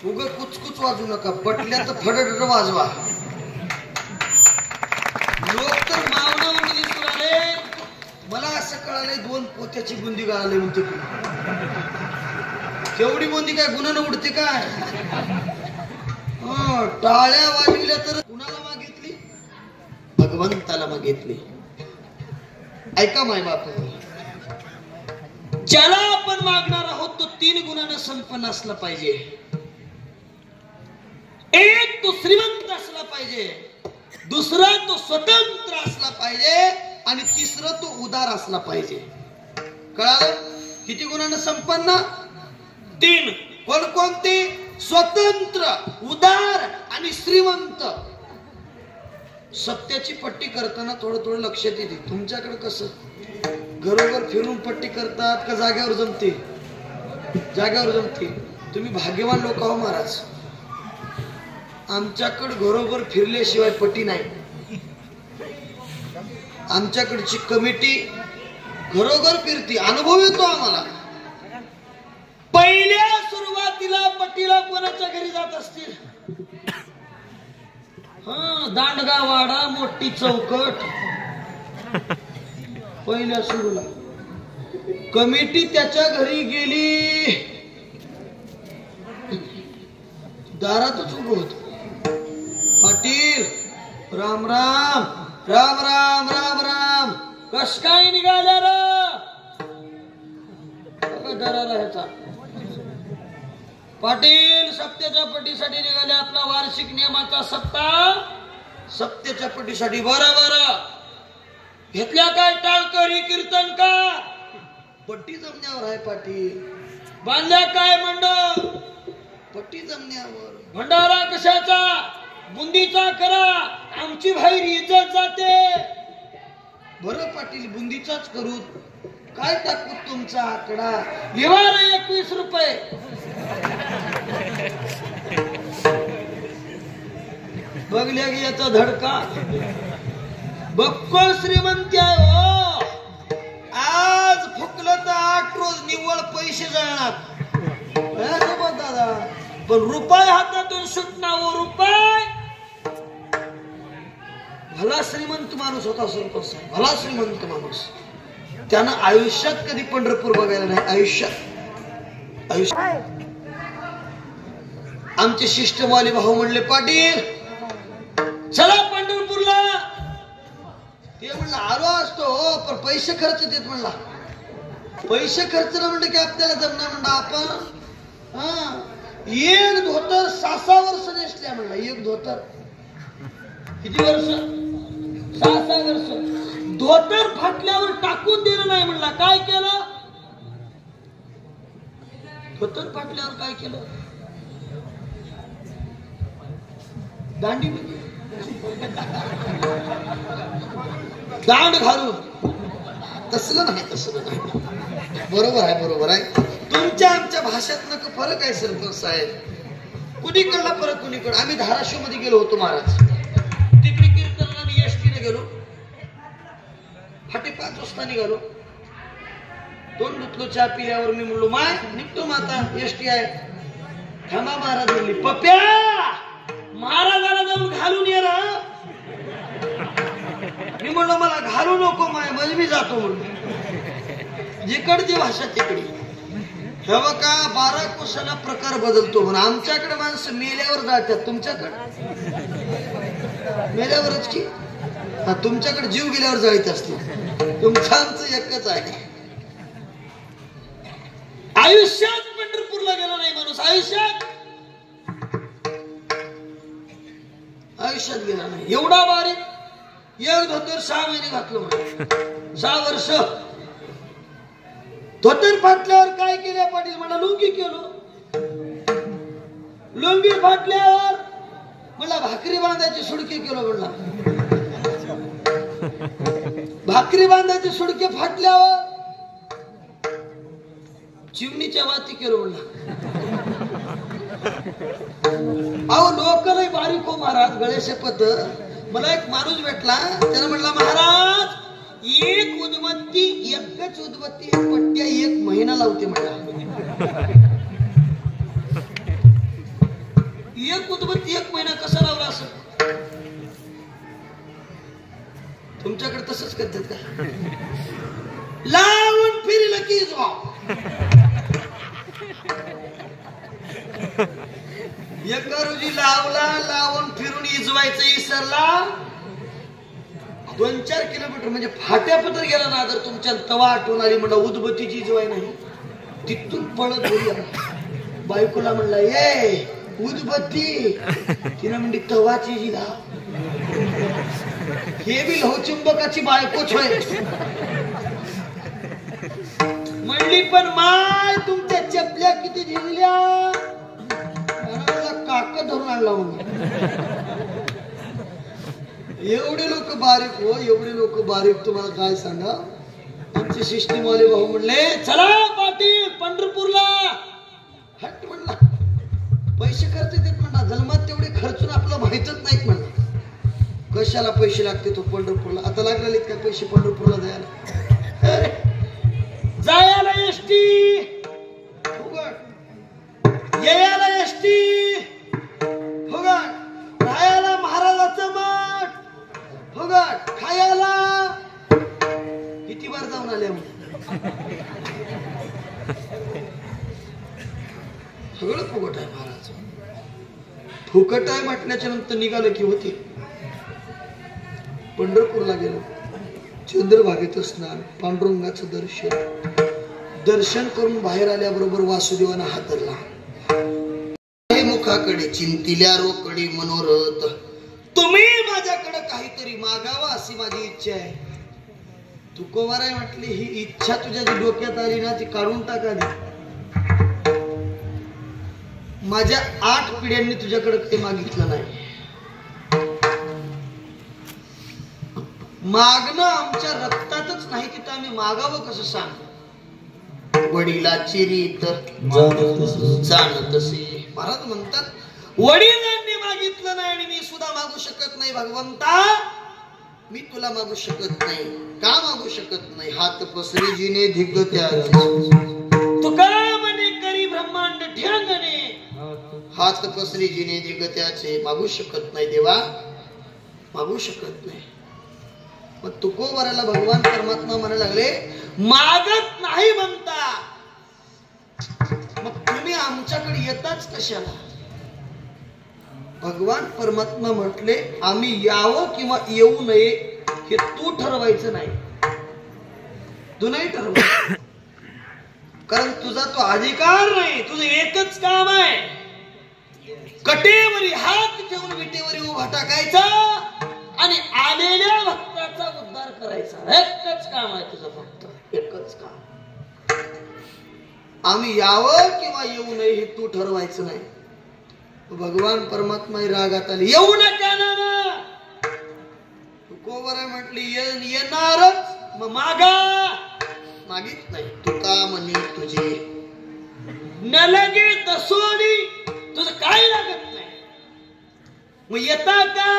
उग कुचकुच वाजू नका, पटल्या तर फडफड वाजवा. लोक तर मावना उडी दिसून आले. मला असं कळालंय 2 पोत्याची बुंदी गाळाली म्हणते. केवढी बुंदी काय गुन्हा उडते काय? टाळ्या वाजविल्या तर कुणाला मागितली? भगवंताला मागितली. ऐका माय बाप, ज्याला आपण मागणार आहोत तो 3 गुणांना संपन्न असला पाहिजे. एक तो श्रीमंत असला पाहिजे, दुसरा तो स्वतंत्र असला पाहिजे आणि तिसरा तो उदार असला पाहिजे. कळालं? किती गुणांना संपन्न? 3. कोणकोणते? स्वतंत्र, उदार आणि श्रीमंत. सत्याची पट्टी करताना थोडं लक्षात येते. तुमच्याकडे कसं घरोघर फिरून पट्टी करतात का जाग्यावर जमते? जाग्यावर जमते. तुम्ही भाग्यवान लोक आहो महाराज. आमच्याकडे घरोघर फिरल्याशिवाय पट्टी नाही. आमच्याकडची कमिटी घरोघर फिरती, अनुभव येतो आम्हाला. पहिल्या सुरुवातीला पट्टीला कोणाच्या घरी जात असतील? दांडगा वाडा, मोठी चौकट. पहिल्या सुरूला कमिटी त्याच्या घरी गेली, दारातच उभं होत. पाटील राम राम राम राम राम राम. कस काय निघाल्या र? दरारा ह्याचा पाटील सत्याच्या पट्टीसाठी निघाले. आपला वार्षिक नियमाचा सप्ताह सत्याच्या पट्टीसाठी. बरं घेतल्या काय टाळकरी कीर्तन का? पट्टी जमण्यावर आहे पाटील. बांधल्या काय मंडळ? पट्टी जमण्यावर. भंडारा कशाचा? बुंदीचा करा, आमची बाहेर इज्जत जाते. बरं पाटील बुंदीचाच करू. काय टाकू तुमचा आकडा? व्यवहार 21 रुपये. बघल्या की याचा धडका. बक्कळ श्रीमंती आहे हो. आज फुकलं तर 8 रोज निव्वळ पैसे जळणार. दादा पण रुपये हातातून सुटणार. रुपये भला श्रीमंत माणूस होता सरपंच. भला श्रीमंत माणूस. त्यानं आयुष्यात कधी पंढरपूर बघायला नाही. आयुष्यात आमचे शिष्टवाले भाऊ म्हणले पाटील चला पंढरपूरला. ते म्हणलं आलो असतो हो, पण पैसे खर्च देत म्हणला. पैसे खर्च म्हणलं की आपल्याला जमणार म्हणलं. आपण एक धोतर 6 वर्ष नेसल्या म्हणला. एक धोतर किती वर्ष? 6 वर्ष. धोतर फाटल्यावर टाकून दिलं नाही म्हणला. काय केलं? धोतर फाटल्यावर काय केलं? दांडी दांड घालून. तसलं नाही. बरोबर आहे. तुमच्या आमच्या भाषेत नको फरक आहे सरपंच साहेब. कुणीकडला फरक कुणीकडे. आम्ही धाराशिव मध्ये गेलो होतो महाराज. तिकडे कीर्तनाला एसटीने गेलो. 5:30 वाजता निघालो. 2 धुतलो. चहा पिल्यावर मी म्हणलो माय निघतो माता एसटी आहे. थांबा महाराज म्हणली. पप्या महाराजाला जाऊन घालून ये ना. मी म्हणलो मला घालू नको माय, म्हणजे मी जातो म्हणून. जिकडची भाषा तिकडे. हे बघा 12 कोसाला प्रकार बदलतो म्हणून. आमच्याकडे माणसं मेल्यावर जातात. तुमच्याकडे मेल्यावरच की. तुमच्याकडे जीव गेल्यावर जायचं असते. तुमचं आमचं एकच आहे. आयुष्यात पंढरपूरला गेला नाही माणूस. आयुष्यात गेला नाही. एवढा बारीक. एक धोतर 6 महिने घातलं म्हणा. 6 वर्ष. धोतर फाटल्यावर काय केलं पाटील म्हणा? लुंगी केलो. लुंगी फाटल्यावर मला भाकरी बांधायची सुडके केलो म्हणला. भाकरी बांधायचे सुडके फाटल्यावर चिमणीच्या वाती केलो म्हणला. अहो लोक लय बारीक हो महाराज. गळेशे पत मला एक माणूस भेटला. त्यानं म्हणला महाराज एक उदबत्ती, एकच उदबत्ती पट्ट्या 1 महिना लावते म्हणला. उदबत्ती 1 महिना कसा लावला असं? तुमच्याकडे तसंच करतात का? लावून फिरलं की एका रोजी लावला, लावून फिरून इजवायचं इसरला 2-4 किलोमीटर म्हणजे फाट्यापत्र गेला ना जर तुमच्या तवा आठवण आली म्हणलं उदबत्तीची इजवाय नाही, तिथून पळत घरी आला. बायकोला म्हणला ये उदबत्ती, तिला म्हणली तवाची जी लाव. हे बी लवचुंबकाची बायकोच होय म्हणली. पण माय तुमच्या चपल्या किती झिजल्या, काका धरून आणला म्हणून. एवढे लोक बारीक हो, एवढे लोक बारीक. तुम्हाला काय सांगा, आमचे सिस्टीम वाले भाऊ म्हणले चला पाटील पंढरपूरला. हट म्हणला, पैसे खर्च देत म्हणला, जन्मात तेवढे खर्चून आपलं माहितच नाहीत म्हणला. कशाला पैसे लागते तो पंढरपूरला? आता लागले काय पैसे पंढरपूरला जायला? जायला एसटी यायला एसटी फुगट, राहायला महाराजाचं मठ फुगट, खायला किती बार जाऊन आले सगळं फुकट आहे. महाराज फुकट आहे म्हटल्याच्या नंतर निघालं की होते. पंढरपूरला गेलो, चंद्रभागेचं स्नान, पांडुरंगाचं दर्शन करून बाहेर आल्याबरोबर वासुदेवानं हात धरला. मुखाकडे चिंतिल्या रोकडे मनोरथ, तुम्ही माझ्याकडे काहीतरी मागावा अशी माझी इच्छा आहे. तुकोबाराय म्हटली ही इच्छा तुझ्या जी डोक्यात आली ना ती काढून टाका दे. माझ्या 8 पिढ्यांनी तुझ्याकडे ते मागितलं नाही. मागणं आमच्या रक्तातच नाही तिथं आम्ही मागावं कसं सांग. वडिलाची रीत जाणत असे. महाराज म्हणतात वडिलांनी मागितलं नाही आणि मी सुद्धा मागू शकत नाही. भगवंता मी तुला मागू शकत नाही. का मागू शकत नाही? हात पसरी जिने धिगत्याचे, तुका म्हणे करी ब्रह्मांड ठेंगणे. हात पसरी जिने धिगत्याचे मागू शकत नाही देवा, मागू शकत नाही. मग तुकोबाराला भगवान परमात्मा म्हणायला लागले मागत नाही म्हणता, मग तुम्ही आमच्याकडे येताच कशाला? भगवान परमात्मा म्हटले आम्ही यावं किंवा येऊ नये हे तू ठरवायचं नाही, तू नाही ठरवायचं. कारण तुझा तो अधिकार नाही. तुझं एकच काम आहे, कटेवरी हात ठेवून विटेवरी उभा टाकायचा आणि आलेल्या भक्ताचा उद्धार करायचा. एकच काम आहे तुझं, फक्त एकच काम. आम्ही यावं किंवा येऊ नये हे तू ठरवायचं नाही. भगवान परमात्मा रागात आले, येऊ नका ना. तुकोबाराय म्हटली येणारच, मग मागा. मागित नाही. तुका म्हणे तुझे न लगे तसोडी, तुझं काय लागत नाही. मग येता का?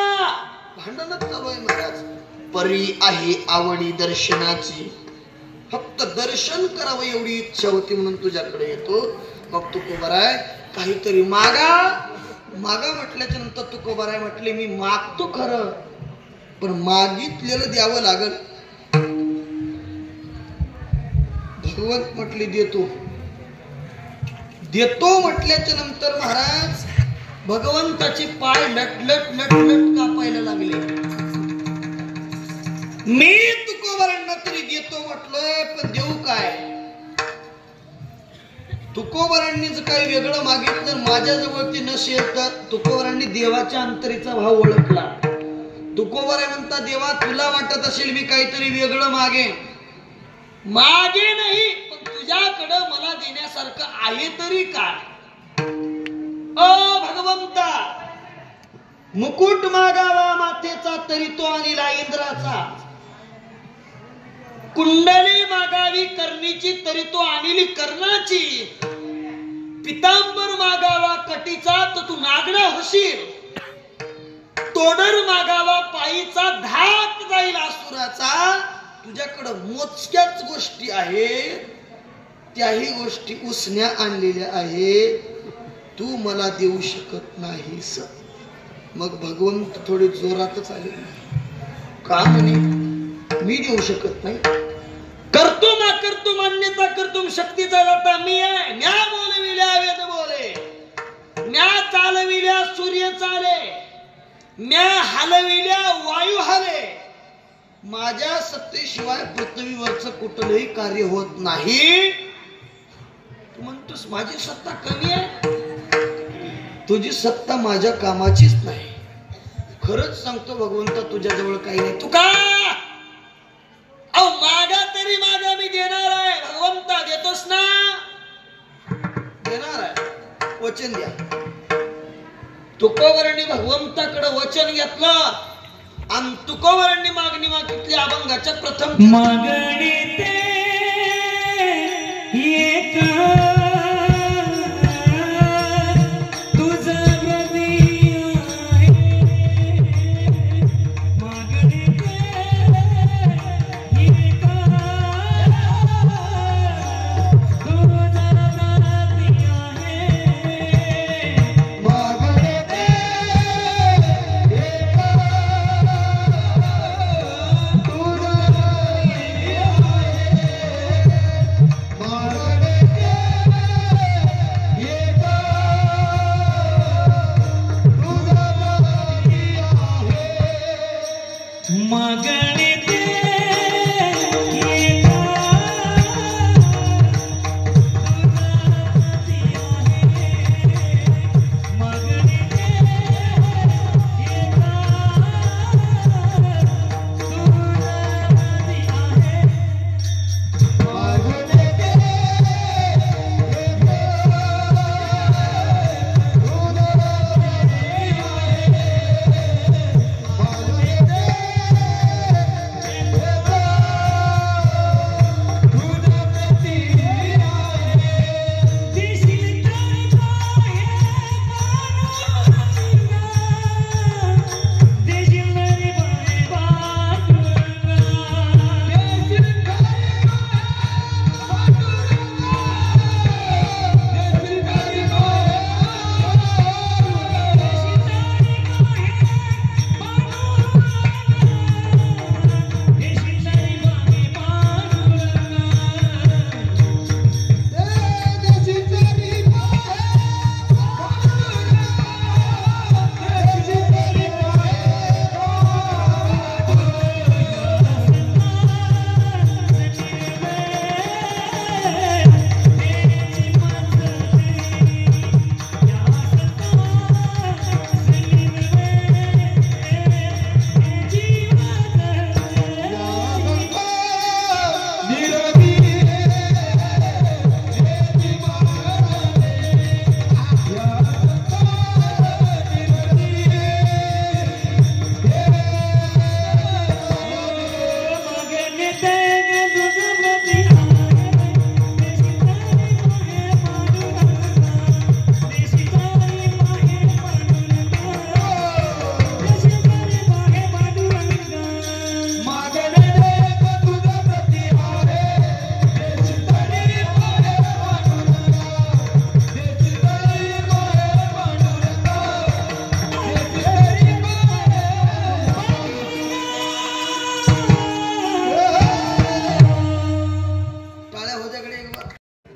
भांडणच चालू आहे महाराज. परी आहे आवडी दर्शनाची, फक्त दर्शन करावं एवढी इच्छा होती म्हणून तुझ्याकडे येतो. मग तुकोबाराय काहीतरी मागा. मागा म्हटल्याच्या नंतर तुकोबाराय म्हटले मी मागतो खरं, पण मागितलेलं द्यावं लागल. भगवंत म्हटले देतो. देतो म्हटल्याच्या नंतर महाराज भगवंताचे पाय लटलट लटलट कापायला लागले. मी तुकोबारांना तरी देतो म्हटलोय, पण देऊ काय? तुकोबारांनी जर काही वेगळं मागितलं माझ्याजवळ ते नसेल तर तुकोबारांनी देवाच्या अंतरीचा भाव ओळखला. तुकोबाराय म्हणता देवा तुला वाटत असेल मी काहीतरी वेगळं मागे नाही, पण तुझ्याकडं मला देण्यासारखं आहे तरी काय? भगवंता मुकुट मागावा माथेचा तरी तो आणिला इंद्राचा, कुंडली मागावी कर्णीची तरी तो आणली कर्णाची, पितांबर मागावा कटीचा तर तू नागडा होशील, तोडर मागावा पायीचा धाक जाईल असुराचा. तुझ्याकडं मोजक्याच गोष्टी आहेत, त्याही गोष्टी उसण्या आणलेल्या आहेत. तू मला देऊ शकत नाहीस. मग भगवंत थोडे जोरातच आले. का म्हणे मी देऊ शकत नाही. करतो ना करतो मान्यता करतो शक्तीचा दाता मी आहे. म्या बोलविल्या वेद बोले, म्या चालविल्या सूर्य चाले, म्या हलविल्या वायू हले. माझ्या सत्तेशिवाय पृथ्वीवरचं कुठलंही कार्य होत नाही. तू म्हणतोस माझी सत्ता कमी आहे. तुझी सत्ता माझ्या कामाचीच नाही. खरंच सांगतो भगवंता तुझ्याजवळ काही नाही. तू का अहो मागा तरी मागा मी देणार आहे. भगवंता देतोस ना? देणार आहे. वचन द्या. तुकोबरांनी भगवंताकडे वचन घेतलं आणि तुकोबरांनी मागणी मागितली. अभंगाच्या प्रथम मागणी ते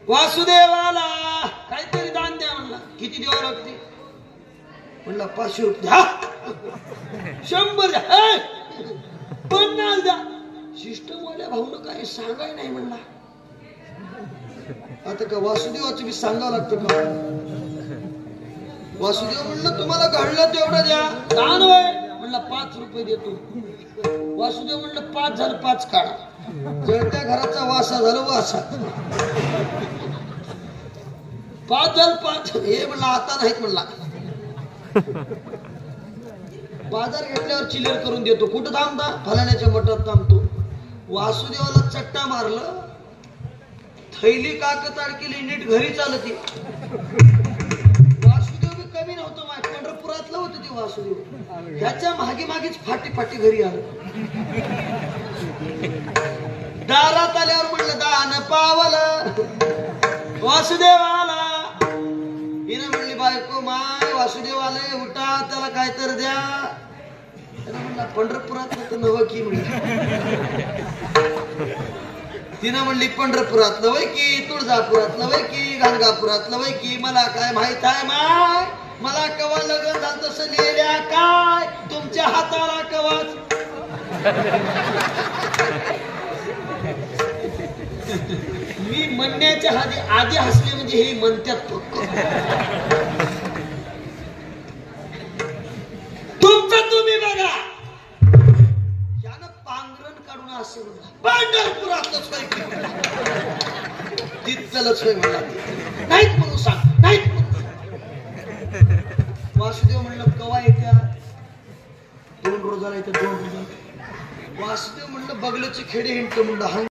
वासुदेवाला काहीतरी दान द्या म्हणला. किती द्यावं लागते म्हणला? 500 रुपये. 100 द्या. 50 द्या. सिस्टमवाल्या भाऊन काय सांगाय नाही म्हणला. आता का वासुदेवाचं बी सांगावं लागतं का? वासुदेव म्हणलं तुम्हाला घडलं तेवढं द्या. दान होय म्हणला 5 रुपये देतो. वासुदेव म्हणलं 5 झालं 5 काढा. जळत्या घराचा वासा झाला वासा. 5 झालं 5. हे म्हणला आता नाहीत म्हणला. बाजार घेतल्यावर चिल्लर करून देतो. कुठं थांबता? फलाण्याच्या मठात थांबतो. वासुदेवाला चट्टा मारलं. थैली काकताड केली. नीट घरी चालती. वासुदेव बी कमी नव्हतं. पंढरपुरातलं होतं ते वासुदेव. ह्याच्या मागे मागेच फाटी फाटी घरी आलं. दारात आल्यावर म्हणलं दान पावलं वासुदेवाला. हिनं म्हणली बायको माय वासुदेव आले उठा त्याला काय तर द्या. त्याला म्हणला पंढरपुरात नवं की म्हणलं. तिनं म्हणली पंढरपुरातलं वय की तुळजापुरातलं वय की गाणगापुरातलं वय की मला काय माहित आहे माय. मला कवा लग्न झालं तसं लिहिल्या काय तुमच्या हाताला कवाच. मी म्हणण्याच्या आधी हसले म्हणजे हे म्हणतात फक्त. तुमचं तुम्ही बघा. यानं पांघरण काढून असं पंढरपुरातच होय की तिथलंच होय म्हणला. नाहीत म्हणून सांग नाहीत म्हणून. वासुदेव म्हणलं कवा येत्या 2 रोजाला येत्या 2 रोजाला. वासुदेव म्हणलं बगल्याची खेडे हिंडतो म्हणलं.